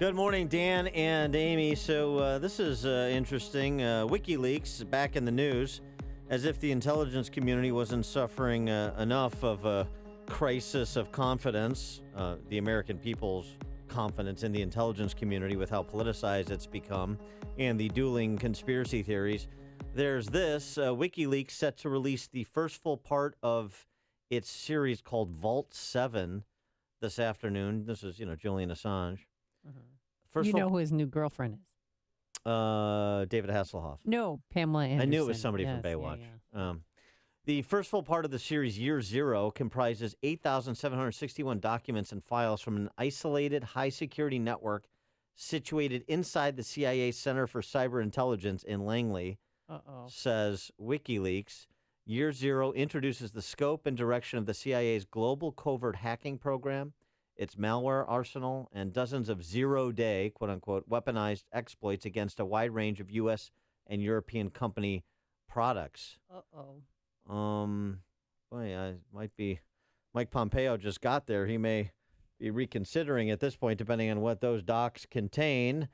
Good morning, Dan and Amy. So this is interesting. WikiLeaks back in the news, as if the intelligence community wasn't suffering enough of a crisis of confidence, the American people's confidence in the intelligence community with how politicized it's become, and the dueling conspiracy theories. There's this, WikiLeaks set to release the first full part of its series called Vault 7 this afternoon. This is, Julian Assange. First You know who his new girlfriend is? David Hasselhoff. No, Pamela Anderson. I knew it was somebody from Baywatch. Yeah. The first full part of the series, Year Zero, comprises 8,761 documents and files from an isolated high-security network situated inside the CIA Center for Cyber Intelligence in Langley, says WikiLeaks. Year Zero introduces the scope and direction of the CIA's global covert hacking program, its malware arsenal, and dozens of zero-day, quote-unquote, weaponized exploits against a wide range of U.S. and European company products. Might be Mike Pompeo just got there. He may be reconsidering at this point, depending on what those docs contain.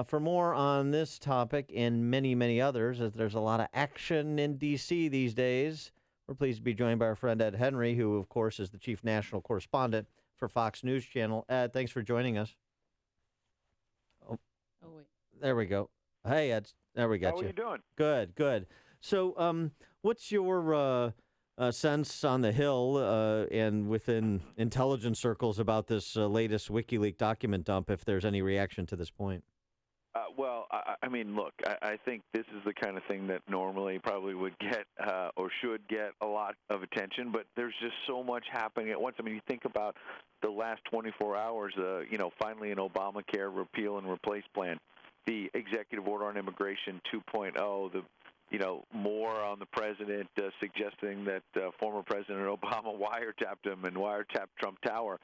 For more on this topic and many, many others, as there's a lot of action in D.C. these days, we're pleased to be joined by our friend Ed Henry, who, of course, is the chief national correspondent for Fox News Channel. Ed, thanks for joining us. Oh, wait. There we go. Hey, Ed. There we got you. How are you doing? Good. So, what's your sense on the Hill and within intelligence circles about this latest WikiLeaks document dump, if there's any reaction to this point? Look, I think this is the kind of thing that normally probably would get or should get a lot of attention, but there's just so much happening at once. I mean, you think about the last 24 hours, finally an Obamacare repeal and replace plan, the executive order on immigration 2.0, more on the president suggesting that former President Obama wiretapped him and wiretapped Trump Tower.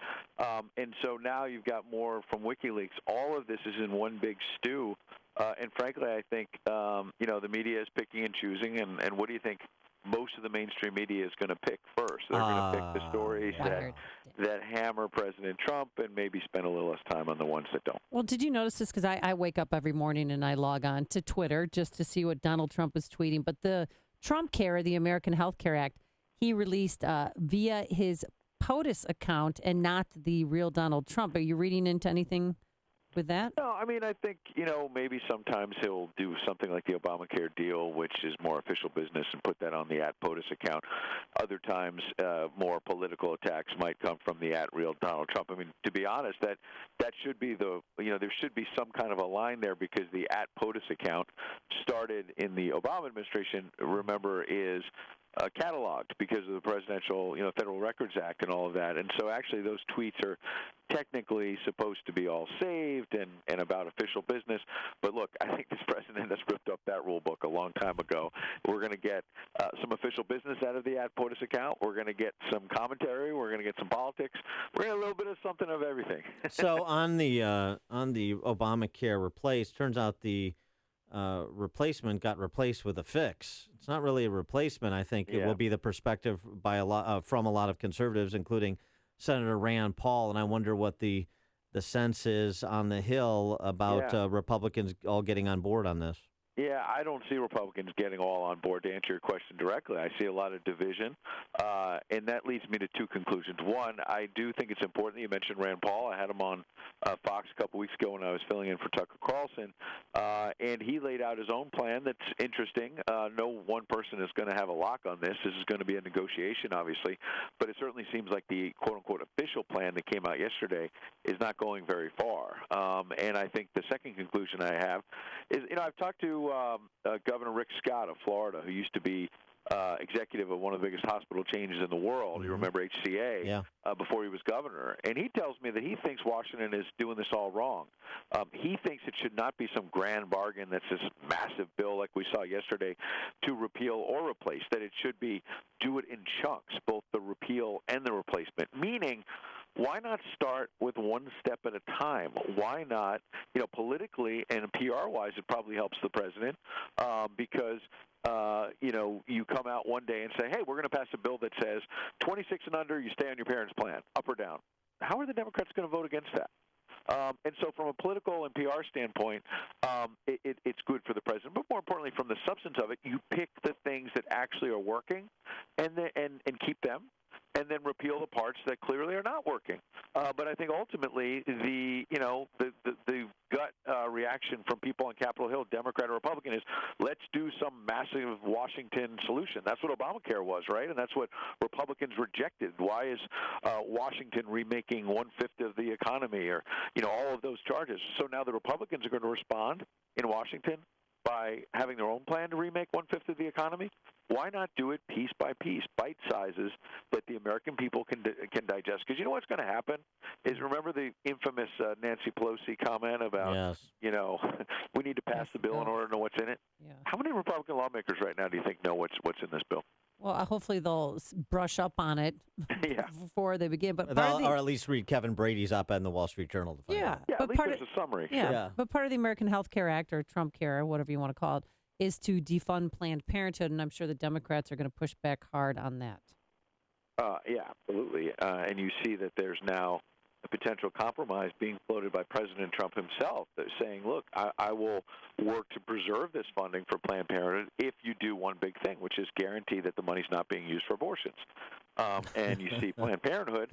And so now you've got more from WikiLeaks. All of this is in one big stew. And frankly, I think, the media is picking and choosing. And what do you think most of the mainstream media is going to pick first? They're going to pick the stories that hammer President Trump and maybe spend a little less time on the ones that don't. Well, did you notice this? Because I wake up every morning and I log on to Twitter just to see what Donald Trump was tweeting. But the Trump Care, the American Health Care Act, he released via his POTUS account and not the real Donald Trump. Are you reading into anything with that? No, I think, maybe sometimes he'll do something like the Obamacare deal, which is more official business, and put that on the @POTUS account. Other times, more political attacks might come from the @real Donald Trump. I mean, to be honest, that should be there should be some kind of a line there, because the @POTUS account started in the Obama administration, remember, is cataloged because of the presidential, Federal Records Act and all of that. And so actually those tweets are technically supposed to be all saved and about official business. But look, I think this president has ripped up that rule book a long time ago. We're going to get some official business out of the @POTUS account. We're going to get some commentary. We're going to get some politics. We're going to get a little bit of something of everything. So on the Obamacare replace, turns out the replacement got replaced with a fix. It's not really a replacement. I think it will be the perspective by from a lot of conservatives, including Senator Rand Paul. And I wonder what the sense is on the Hill about Republicans all getting on board on this. Yeah, I don't see Republicans getting all on board. To answer your question directly, I see a lot of division, and that leads me to two conclusions. One, I do think it's important that you mentioned Rand Paul. I had him on Fox a couple weeks ago when I was filling in for Tucker Carlson, and he laid out his own plan that's interesting. No one person is going to have a lock on this. This is going to be a negotiation, obviously, but it certainly seems like the quote-unquote official plan that came out yesterday is not going very far. And I think the second conclusion I have is, I've talked to Governor Rick Scott of Florida, who used to be executive of one of the biggest hospital chains in the world. Mm-hmm. You remember HCA before he was governor. And he tells me that he thinks Washington is doing this all wrong. He thinks it should not be some grand bargain that's this massive bill like we saw yesterday to repeal or replace, that it should be do it in chunks, both the repeal and the replacement, meaning why not start with one step at a time? Why not, politically and PR-wise, it probably helps the president because, you come out one day and say, hey, we're going to pass a bill that says 26 and under, you stay on your parents' plan, up or down. How are the Democrats going to vote against that? And so from a political and PR standpoint, it's good for the president. But more importantly, from the substance of it, you pick the things that actually are working and keep them, and then repeal the parts that clearly are not working. But I think ultimately the gut reaction from people on Capitol Hill, Democrat or Republican, is let's do some massive Washington solution. That's what Obamacare was, right? And that's what Republicans rejected. Why is Washington remaking 1/5 of the economy, or all of those charges? So now the Republicans are going to respond in Washington by having their own plan to remake 1/5 of the economy. Why not do it piece by piece, bite sizes that the American people can digest? Because you know what's going to happen is, remember the infamous Nancy Pelosi comment about, Yes. We need to pass the bill in order to know what's in it. Yeah. How many Republican lawmakers right now do you think know what's in this bill? Well, hopefully they'll brush up on it Yeah. before they begin. But Or at least read Kevin Brady's op-ed in the Wall Street Journal to find out. Yeah, but at least part there's a summary. Yeah, but part of the American Health Care Act, or Trump Care, or whatever you want to call it, is to defund Planned Parenthood, and I'm sure the Democrats are going to push back hard on that. Yeah, absolutely. And you see that there's now a potential compromise being floated by President Trump himself, that saying, look, I will work to preserve this funding for Planned Parenthood if you do one big thing, which is guarantee that the money's not being used for abortions. And you see Planned Parenthood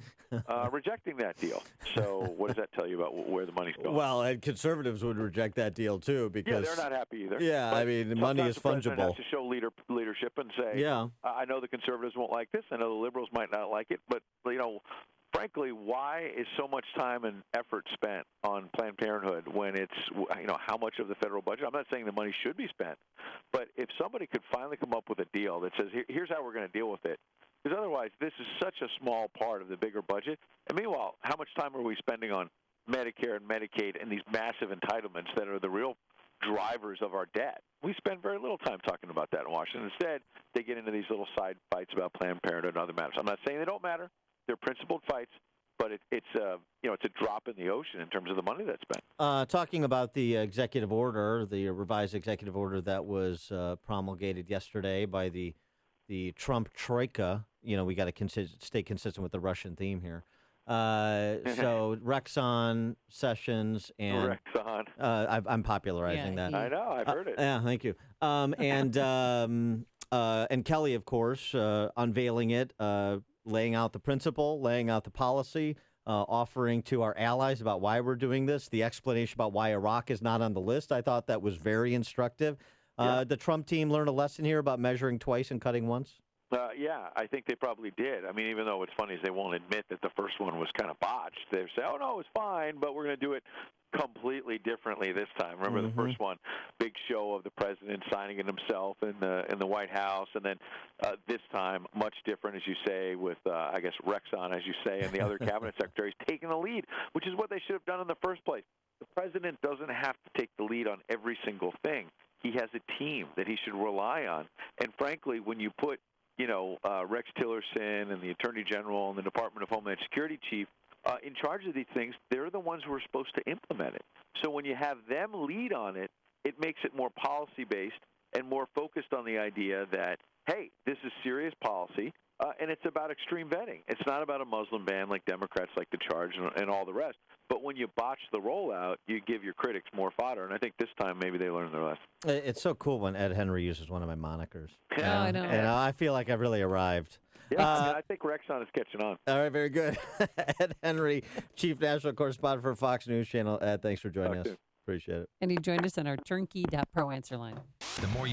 rejecting that deal. So what does that tell you about where the money's going? Well, and conservatives would reject that deal, too, because... Yeah, they're not happy either. Yeah, But I mean, the money is sometimes the president fungible. has to show leadership and say, Yeah. I know the conservatives won't like this. I know the liberals might not like it. But, frankly, why is so much time and effort spent on Planned Parenthood when it's, how much of the federal budget? I'm not saying the money should be spent. But if somebody could finally come up with a deal that says, here's how we're going to deal with it. Because otherwise, this is such a small part of the bigger budget. And meanwhile, how much time are we spending on Medicare and Medicaid and these massive entitlements that are the real drivers of our debt? We spend very little time talking about that in Washington. Instead, they get into these little side fights about Planned Parenthood and other matters. I'm not saying they don't matter. They're principled fights, but it's a drop in the ocean in terms of the money that's spent. Talking about the executive order, the revised executive order that was promulgated yesterday by the Trump troika. We got to stay consistent with the Russian theme here. So Rexon, Sessions, and Rexon. I'm popularizing that. I know. I've heard it. Yeah, thank you. And Kelly, of course, unveiling it, laying out the principle, laying out the policy, offering to our allies about why we're doing this, the explanation about why Iraq is not on the list. I thought that was very instructive. The Trump team learned a lesson here about measuring twice and cutting once? Yeah, I think they probably did. I mean, even though what's funny is they won't admit that the first one was kind of botched. They say, oh, no, it's fine, but we're going to do it completely differently this time. Remember the first one, big show of the president signing it himself in the White House, and then this time, much different, as you say, with, I guess, Rexon, as you say, and the other cabinet secretaries taking the lead, which is what they should have done in the first place. The president doesn't have to take the lead on every single thing. He has a team that he should rely on. And frankly, when you put Rex Tillerson and the Attorney General and the Department of Homeland Security chief in charge of these things, they're the ones who are supposed to implement it. So when you have them lead on it, it makes it more policy-based and more focused on the idea that, hey, this is serious policy, and it's about extreme vetting. It's not about a Muslim ban like Democrats like to charge and all the rest. But when you botch the rollout, you give your critics more fodder. And I think this time maybe they learned their lesson. It's so cool when Ed Henry uses one of my monikers. Yeah, I know. And I feel like I've really arrived. Yeah, I think Rexon is catching on. All right, very good. Ed Henry, Chief National Correspondent for Fox News Channel. Ed, thanks for joining us. Appreciate it. And he joined us on our turnkey.pro answer line. The more